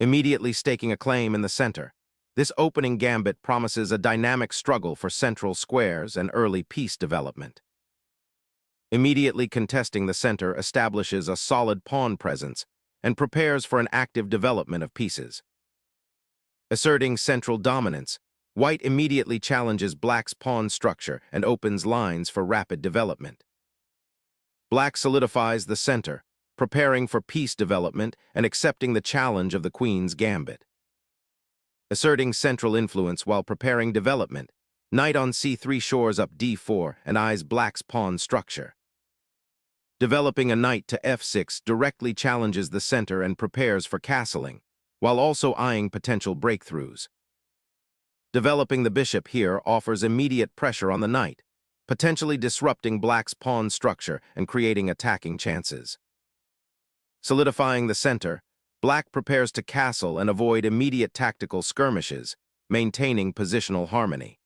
immediately staking a claim in the center. This opening gambit promises a dynamic struggle for central squares and early piece development. Immediately contesting the center establishes a solid pawn presence and prepares for an active development of pieces. Asserting central dominance, white immediately challenges black's pawn structure and opens lines for rapid development. Black solidifies the center, preparing for piece development and accepting the challenge of the queen's gambit. Asserting central influence while preparing development, knight on c3 shores up d4 and eyes black's pawn structure. Developing a knight to f6 directly challenges the center and prepares for castling, while also eyeing potential breakthroughs. Developing the bishop here offers immediate pressure on the knight, potentially disrupting black's pawn structure and creating attacking chances. Solidifying the center, black prepares to castle and avoid immediate tactical skirmishes, maintaining positional harmony.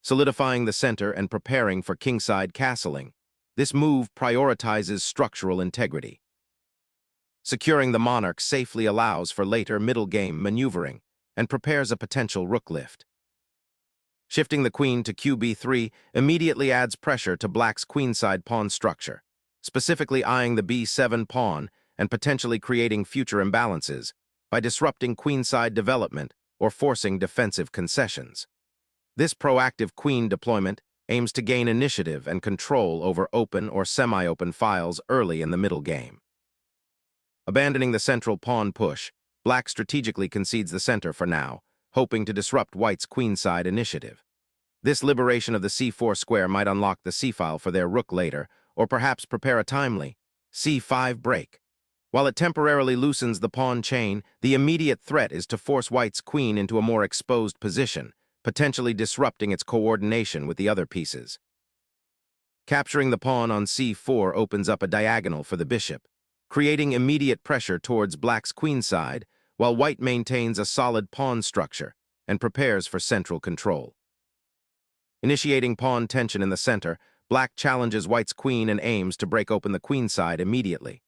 Solidifying the center and preparing for kingside castling, this move prioritizes structural integrity. Securing the monarch safely allows for later middle game maneuvering and prepares a potential rook lift. Shifting the queen to qb3 immediately adds pressure to black's queenside pawn structure, specifically eyeing the b7 pawn and potentially creating future imbalances by disrupting queenside development or forcing defensive concessions. This proactive queen deployment aims to gain initiative and control over open or semi-open files early in the middle game. Abandoning the central pawn push, black strategically concedes the center for now, hoping to disrupt white's queenside initiative. This liberation of the c4 square might unlock the c-file for their rook later, or perhaps prepare a timely c5 break. While it temporarily loosens the pawn chain, the immediate threat is to force white's queen into a more exposed position, potentially disrupting its coordination with the other pieces. Capturing the pawn on c4 opens up a diagonal for the bishop, creating immediate pressure towards black's queenside, while white maintains a solid pawn structure and prepares for central control. Initiating pawn tension in the center, black challenges white's queen and aims to break open the queenside immediately.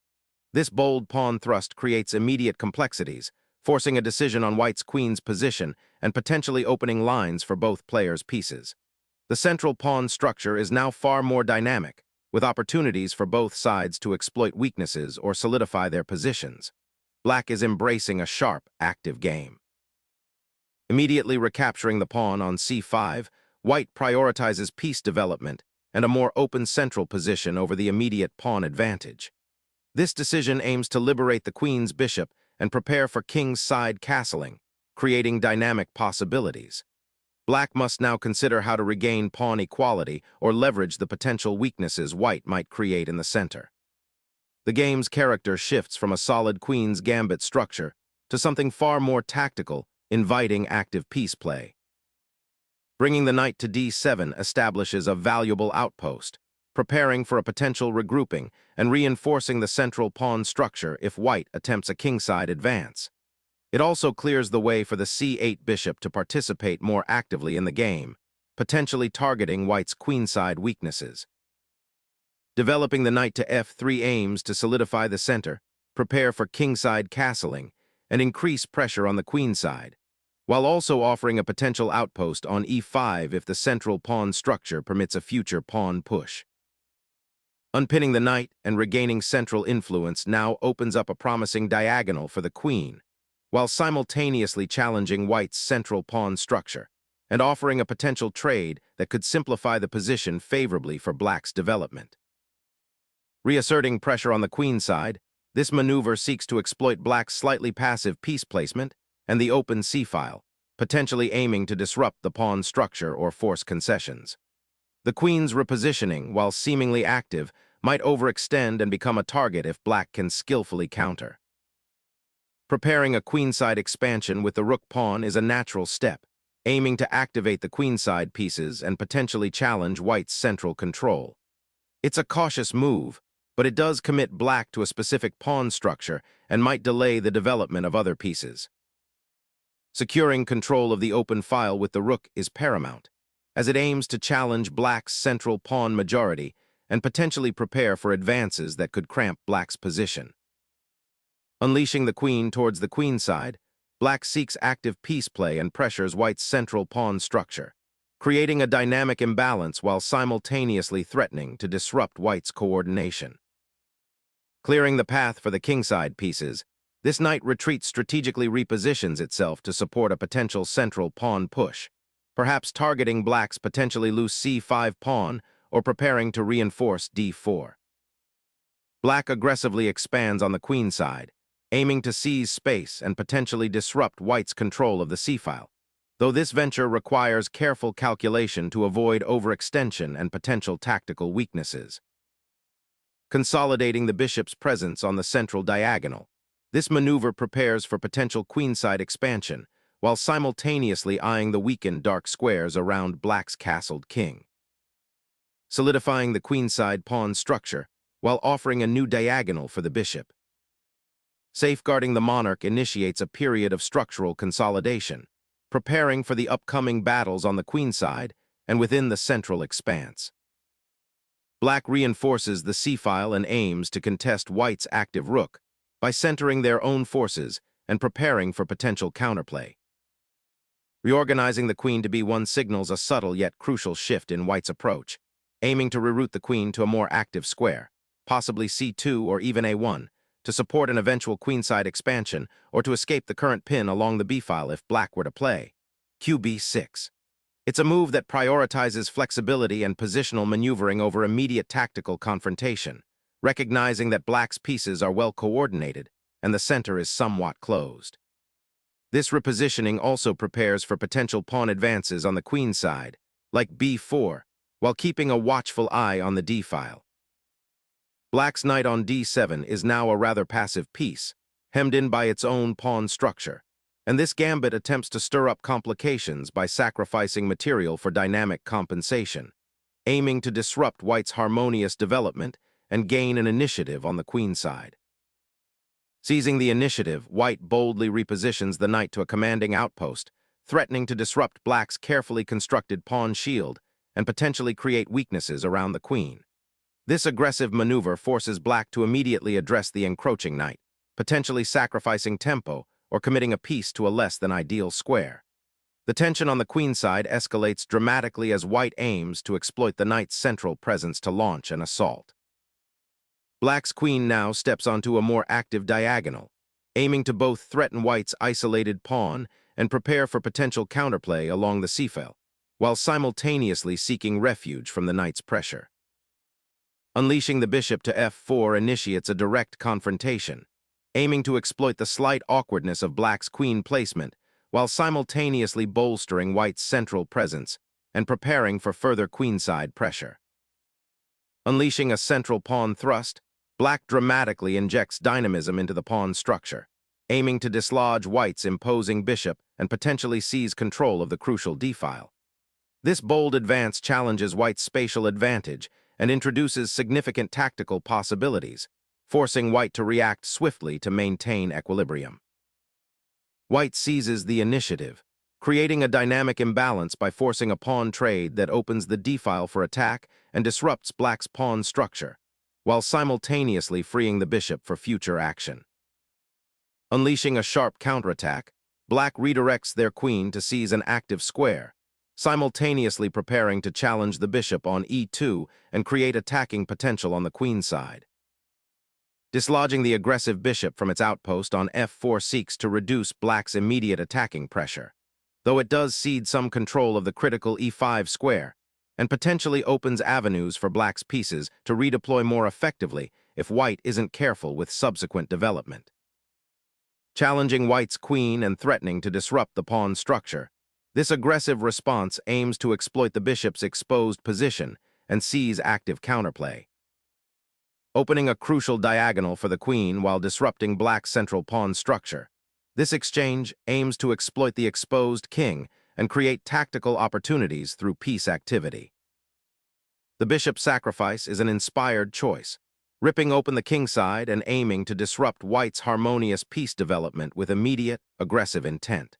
This bold pawn thrust creates immediate complexities, forcing a decision on white's queen's position and potentially opening lines for both players' pieces. The central pawn structure is now far more dynamic, with opportunities for both sides to exploit weaknesses or solidify their positions. Black is embracing a sharp, active game. Immediately recapturing the pawn on c5, white prioritizes piece development and a more open central position over the immediate pawn advantage. This decision aims to liberate the queen's bishop and prepare for king's side castling, creating dynamic possibilities. Black must now consider how to regain pawn equality or leverage the potential weaknesses white might create in the center. The game's character shifts from a solid queen's gambit structure to something far more tactical, inviting active piece play. Bringing the knight to d7 establishes a valuable outpost, preparing for a potential regrouping and reinforcing the central pawn structure if white attempts a kingside advance. It also clears the way for the c8 bishop to participate more actively in the game, potentially targeting white's queenside weaknesses. Developing the knight to f3 aims to solidify the center, prepare for kingside castling, and increase pressure on the queenside, while also offering a potential outpost on e5 if the central pawn structure permits a future pawn push. Unpinning the knight and regaining central influence now opens up a promising diagonal for the queen, while simultaneously challenging white's central pawn structure and offering a potential trade that could simplify the position favorably for black's development. Reasserting pressure on the queenside, this maneuver seeks to exploit black's slightly passive piece placement and the open c-file, potentially aiming to disrupt the pawn structure or force concessions. The queen's repositioning, while seemingly active, might overextend and become a target if black can skillfully counter. Preparing a queenside expansion with the rook pawn is a natural step, aiming to activate the queenside pieces and potentially challenge white's central control. It's a cautious move, but it does commit black to a specific pawn structure and might delay the development of other pieces. Securing control of the open file with the rook is paramount, as it aims to challenge black's central pawn majority and potentially prepare for advances that could cramp black's position. Unleashing the queen towards the queenside, black seeks active piece play and pressures white's central pawn structure, creating a dynamic imbalance while simultaneously threatening to disrupt white's coordination. Clearing the path for the kingside pieces, this knight retreat strategically repositions itself to support a potential central pawn push, perhaps targeting black's potentially loose c5 pawn or preparing to reinforce d4. Black aggressively expands on the queenside, aiming to seize space and potentially disrupt white's control of the c-file, though this venture requires careful calculation to avoid overextension and potential tactical weaknesses. Consolidating the bishop's presence on the central diagonal, this maneuver prepares for potential queenside expansion, while simultaneously eyeing the weakened dark squares around black's castled king. Solidifying the queenside pawn structure, while offering a new diagonal for the bishop. Safeguarding the monarch initiates a period of structural consolidation, preparing for the upcoming battles on the queenside and within the central expanse. Black reinforces the c-file and aims to contest white's active rook by centering their own forces and preparing for potential counterplay. Reorganizing the queen to b1 signals a subtle yet crucial shift in white's approach, aiming to reroute the queen to a more active square, possibly c2 or even a1, to support an eventual queenside expansion or to escape the current pin along the b-file if black were to play qb6. It's a move that prioritizes flexibility and positional maneuvering over immediate tactical confrontation, recognizing that black's pieces are well coordinated and the center is somewhat closed. This repositioning also prepares for potential pawn advances on the queenside, like b4, while keeping a watchful eye on the d-file. Black's knight on d7 is now a rather passive piece, hemmed in by its own pawn structure, and this gambit attempts to stir up complications by sacrificing material for dynamic compensation, aiming to disrupt white's harmonious development and gain an initiative on the queenside. Seizing the initiative, white boldly repositions the knight to a commanding outpost, threatening to disrupt black's carefully constructed pawn shield and potentially create weaknesses around the queen. This aggressive maneuver forces black to immediately address the encroaching knight, potentially sacrificing tempo or committing a piece to a less than ideal square. The tension on the queenside escalates dramatically as white aims to exploit the knight's central presence to launch an assault. Black's queen now steps onto a more active diagonal, aiming to both threaten white's isolated pawn and prepare for potential counterplay along the c-file, while simultaneously seeking refuge from the knight's pressure. Unleashing the bishop to f4 initiates a direct confrontation, aiming to exploit the slight awkwardness of black's queen placement while simultaneously bolstering white's central presence and preparing for further queenside pressure. Unleashing a central pawn thrust, black dramatically injects dynamism into the pawn structure, aiming to dislodge white's imposing bishop and potentially seize control of the crucial d-file. This bold advance challenges white's spatial advantage and introduces significant tactical possibilities, forcing white to react swiftly to maintain equilibrium. White seizes the initiative, creating a dynamic imbalance by forcing a pawn trade that opens the d-file for attack and disrupts black's pawn structure, while simultaneously freeing the bishop for future action. Unleashing a sharp counterattack, black redirects their queen to seize an active square, simultaneously preparing to challenge the bishop on e2 and create attacking potential on the queenside. Dislodging the aggressive bishop from its outpost on f4 seeks to reduce black's immediate attacking pressure, though it does cede some control of the critical e5 square, and potentially opens avenues for black's pieces to redeploy more effectively if white isn't careful with subsequent development. Challenging white's queen and threatening to disrupt the pawn structure, this aggressive response aims to exploit the bishop's exposed position and seize active counterplay. Opening a crucial diagonal for the queen while disrupting black's central pawn structure, this exchange aims to exploit the exposed king and create tactical opportunities through piece activity. The bishop sacrifice is an inspired choice, ripping open the kingside and aiming to disrupt white's harmonious piece development with immediate, aggressive intent.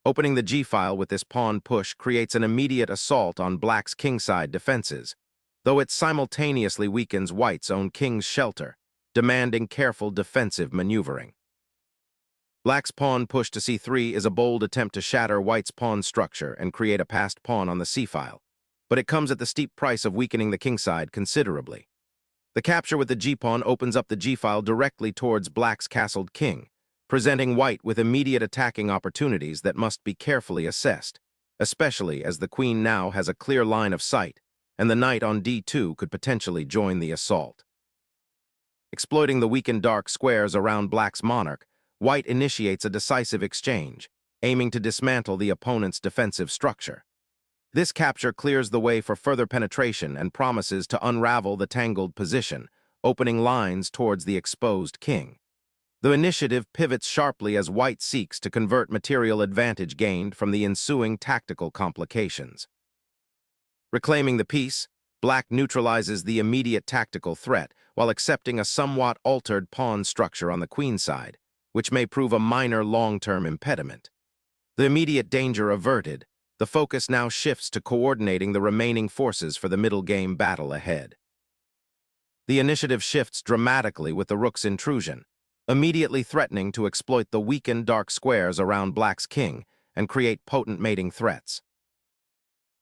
Opening the g-file with this pawn push creates an immediate assault on black's kingside defenses, though it simultaneously weakens white's own king's shelter, demanding careful defensive maneuvering. Black's pawn push to c3 is a bold attempt to shatter white's pawn structure and create a passed pawn on the c-file, but it comes at the steep price of weakening the kingside considerably. The capture with the g-pawn opens up the g-file directly towards black's castled king, presenting white with immediate attacking opportunities that must be carefully assessed, especially as the queen now has a clear line of sight, and the knight on d2 could potentially join the assault. Exploiting the weakened dark squares around black's monarch, white initiates a decisive exchange, aiming to dismantle the opponent's defensive structure. This capture clears the way for further penetration and promises to unravel the tangled position, opening lines towards the exposed king. The initiative pivots sharply as white seeks to convert material advantage gained from the ensuing tactical complications. Reclaiming the piece, black neutralizes the immediate tactical threat while accepting a somewhat altered pawn structure on the queen side, which may prove a minor long-term impediment. The immediate danger averted, the focus now shifts to coordinating the remaining forces for the middle game battle ahead. The initiative shifts dramatically with the rook's intrusion, immediately threatening to exploit the weakened dark squares around black's king and create potent mating threats.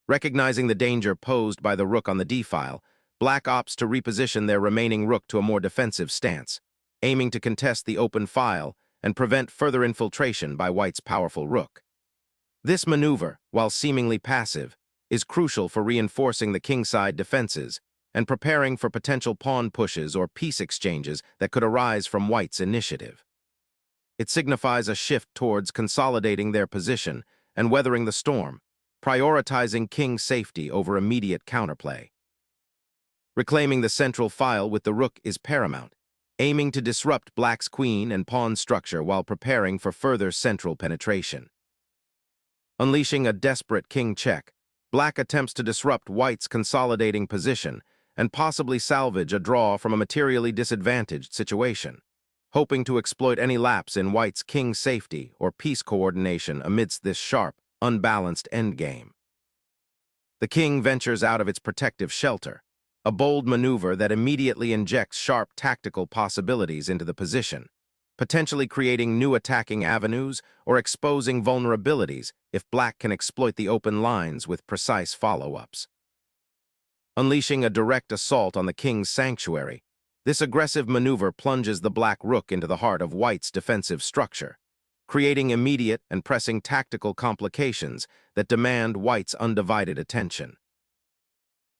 Recognizing the danger posed by the rook on the d-file, black opts to reposition their remaining rook to a more defensive stance, aiming to contest the open file and prevent further infiltration by white's powerful rook. This maneuver, while seemingly passive, is crucial for reinforcing the kingside defenses and preparing for potential pawn pushes or piece exchanges that could arise from white's initiative. It signifies a shift towards consolidating their position and weathering the storm, prioritizing king's safety over immediate counterplay. Reclaiming the central file with the rook is paramount, aiming to disrupt black's queen and pawn structure while preparing for further central penetration. Unleashing a desperate king check, black attempts to disrupt white's consolidating position and possibly salvage a draw from a materially disadvantaged situation, hoping to exploit any lapse in white's king safety or piece coordination amidst this sharp, unbalanced endgame. The king ventures out of its protective shelter, a bold maneuver that immediately injects sharp tactical possibilities into the position, potentially creating new attacking avenues or exposing vulnerabilities if black can exploit the open lines with precise follow-ups. Unleashing a direct assault on the king's sanctuary, this aggressive maneuver plunges the black rook into the heart of white's defensive structure, creating immediate and pressing tactical complications that demand white's undivided attention.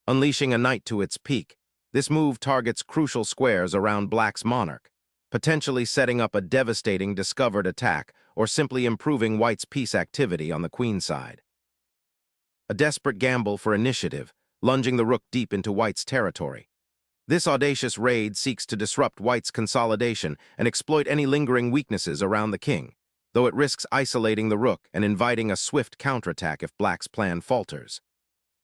Unleashing a knight to its peak, this move targets crucial squares around black's monarch, potentially setting up a devastating discovered attack or simply improving white's piece activity on the queen side. A desperate gamble for initiative, lunging the rook deep into white's territory. This audacious raid seeks to disrupt white's consolidation and exploit any lingering weaknesses around the king, though it risks isolating the rook and inviting a swift counterattack if black's plan falters.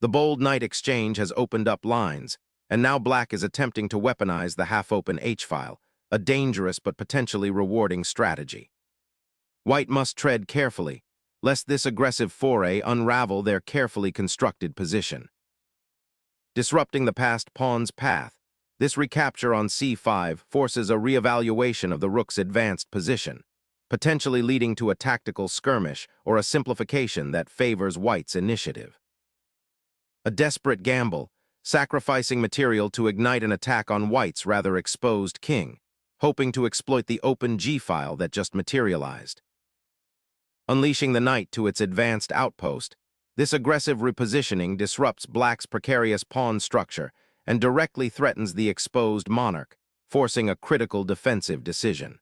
The bold knight exchange has opened up lines, and now black is attempting to weaponize the half-open h-file, a dangerous but potentially rewarding strategy. White must tread carefully, lest this aggressive foray unravel their carefully constructed position. Disrupting the passed pawn's path, this recapture on c5 forces a reevaluation of the rook's advanced position, potentially leading to a tactical skirmish or a simplification that favors white's initiative. A desperate gamble, sacrificing material to ignite an attack on white's rather exposed king, hoping to exploit the open g-file that just materialized. Unleashing the knight to its advanced outpost, this aggressive repositioning disrupts black's precarious pawn structure and directly threatens the exposed monarch, forcing a critical defensive decision.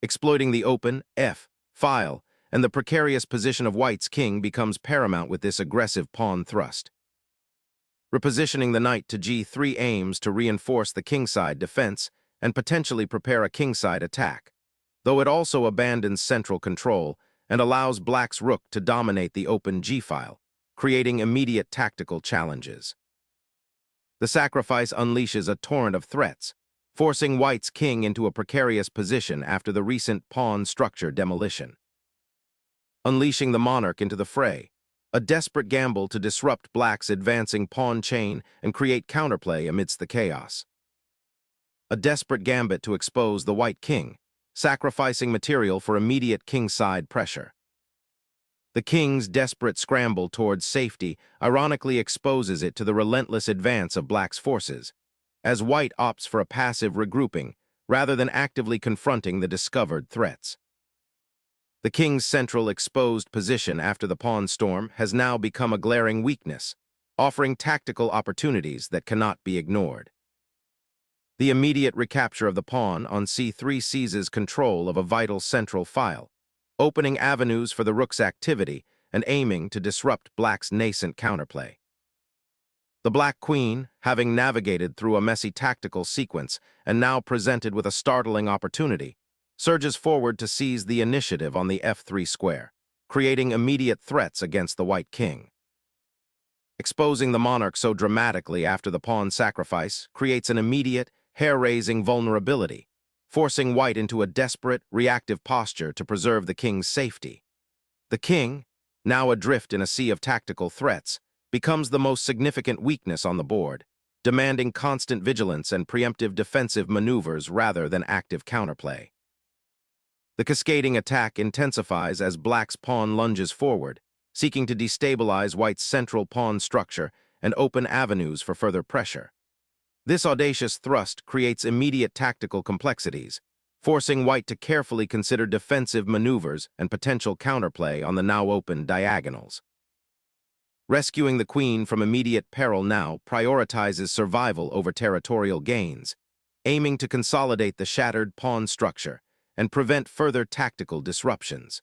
Exploiting the open f-file and the precarious position of white's king becomes paramount with this aggressive pawn thrust. Repositioning the knight to g3 aims to reinforce the kingside defense and potentially prepare a kingside attack, though it also abandons central control and allows black's rook to dominate the open g-file, creating immediate tactical challenges. The sacrifice unleashes a torrent of threats, forcing white's king into a precarious position after the recent pawn structure demolition. Unleashing the monarch into the fray, a desperate gamble to disrupt black's advancing pawn chain and create counterplay amidst the chaos. a desperate gambit to expose the white king, sacrificing material for immediate kingside pressure. The king's desperate scramble towards safety ironically exposes it to the relentless advance of black's forces, as white opts for a passive regrouping rather than actively confronting the discovered threats. The king's central exposed position after the pawn storm has now become a glaring weakness, offering tactical opportunities that cannot be ignored. The immediate recapture of the pawn on c3 seizes control of a vital central file, opening avenues for the rook's activity and aiming to disrupt black's nascent counterplay. The black queen, having navigated through a messy tactical sequence and now presented with a startling opportunity, surges forward to seize the initiative on the f3 square, creating immediate threats against the white king. Exposing the monarch so dramatically after the pawn sacrifice creates an immediate, hair-raising vulnerability, forcing white into a desperate, reactive posture to preserve the king's safety. The king, now adrift in a sea of tactical threats, becomes the most significant weakness on the board, demanding constant vigilance and preemptive defensive maneuvers rather than active counterplay. The cascading attack intensifies as black's pawn lunges forward, seeking to destabilize white's central pawn structure and open avenues for further pressure. This audacious thrust creates immediate tactical complexities, forcing white to carefully consider defensive maneuvers and potential counterplay on the now open diagonals. Rescuing the queen from immediate peril now prioritizes survival over territorial gains, aiming to consolidate the shattered pawn structure and prevent further tactical disruptions.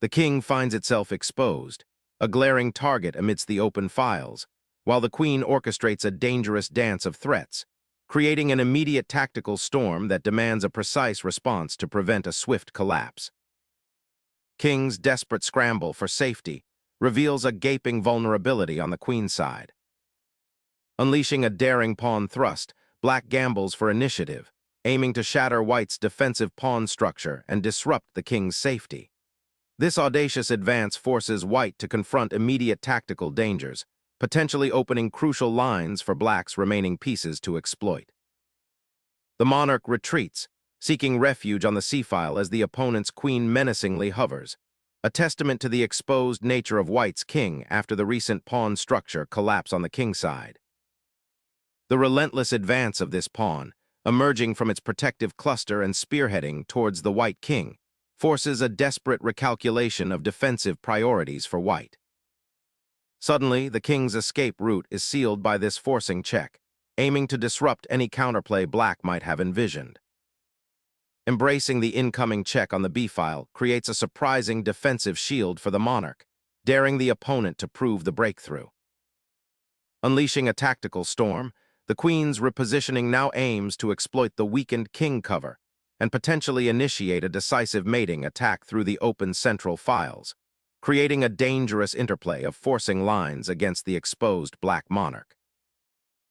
The king finds itself exposed, a glaring target amidst the open files, while the queen orchestrates a dangerous dance of threats, creating an immediate tactical storm that demands a precise response to prevent a swift collapse. King's desperate scramble for safety reveals a gaping vulnerability on the queen's side. Unleashing a daring pawn thrust, black gambles for initiative, aiming to shatter white's defensive pawn structure and disrupt the king's safety. This audacious advance forces white to confront immediate tactical dangers, potentially opening crucial lines for black's remaining pieces to exploit. The monarch retreats, seeking refuge on the c-file as the opponent's queen menacingly hovers, a testament to the exposed nature of white's king after the recent pawn structure collapse on the king's side. The relentless advance of this pawn, emerging from its protective cluster and spearheading towards the white king, forces a desperate recalculation of defensive priorities for white. Suddenly, the king's escape route is sealed by this forcing check, aiming to disrupt any counterplay black might have envisioned. Embracing the incoming check on the b-file creates a surprising defensive shield for the monarch, daring the opponent to prove the breakthrough. Unleashing a tactical storm, the queen's repositioning now aims to exploit the weakened king cover and potentially initiate a decisive mating attack through the open central files, creating a dangerous interplay of forcing lines against the exposed black monarch.